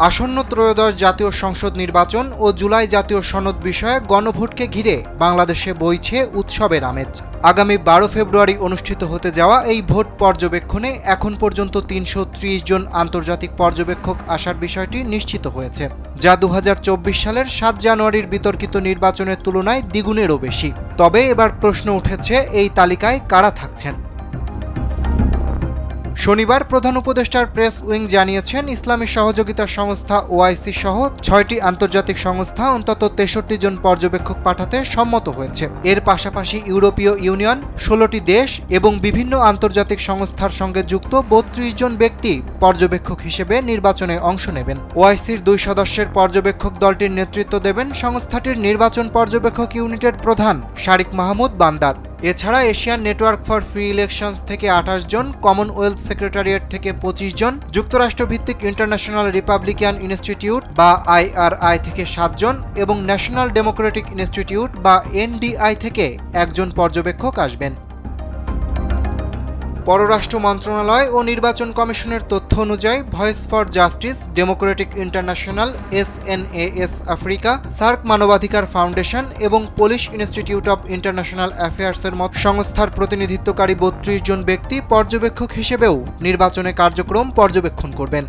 আসন্ন ত্রয়োদশ জাতীয় সংসদ নির্বাচন ও জুলাই জাতীয় সনদ বিষয়ে গণভোটকে ঘিরে বাংলাদেশে বইছে উৎসবের আমেজ। আগামী ১২ ফেব্রুয়ারি অনুষ্ঠিত হতে যাওয়া এই ভোট পর্যবেক্ষণে এখন পর্যন্ত ৩৩০ জন আন্তর্জাতিক পর্যবেক্ষক আসার বিষয়টি নিশ্চিত হয়েছে, যা ২০২৪ সালের ৭ জানুয়ারির বিতর্কিত নির্বাচনের তুলনায় দ্বিগুণেরও বেশি। তবে এবার প্রশ্ন উঠেছে, এই তালিকায় কারা থাকছেন। শনিবার প্রধান উপদেষ্টার প্রেস উইং জানিয়েছেন, ইসলামী সহযোগিতা সংস্থা ওআইসি সহ ৬টি আন্তর্জাতিক সংস্থা অন্তত ৬৩ জন পর্যবেক্ষক পাঠাতে সম্মত হয়েছে। এর পাশাপাশি ইউরোপীয় ইউনিয়ন, ১৬টি দেশ এবং বিভিন্ন আন্তর্জাতিক সংস্থার সঙ্গে যুক্ত ৩২ জন ব্যক্তি পর্যবেক্ষক হিসেবে নির্বাচনে অংশ নেবেন। ওআইসির ২ সদস্যের পর্যবেক্ষক দলটির নেতৃত্ব দেবেন সংস্থাটির নির্বাচন পর্যবেক্ষক ইউনিটের প্রধান শারিক মাহমুদ বান্দার। এছাড়া Asian network for free elections থেকে ২৮ জন, কমনওয়েলথ সেক্রেটারিয়েট থেকে ২৫ জন, যুক্তরাষ্ট্রভিত্তিক ইন্টারন্যাশনাল রিপাবলিকান ইনস্টিটিউট বা IRI থেকে ৭ জন এবং ন্যাশনাল ডেমোক্রেটিক ইনস্টিটিউট বা NDI থেকে ১ জন পর্যবেক্ষক আসবেন। পররাষ্ট্র মন্ত্রণালয় ও নির্বাচন কমিশনের তথ্য অনুযায়ী voice for justice, Democratic international, SNAS Africa, SAARC মানবাধিকার ফাউন্ডেশন এবং পোলিশ ইনস্টিটিউট অব ইন্টারন্যাশনাল অ্যাফেয়ার্সের মতো সংস্থার প্রতিনিধিত্বকারী ৩২ জন ব্যক্তি পর্যবেক্ষক হিসেবেও নির্বাচনে কার্যক্রম পর্যবেক্ষণ করবেন।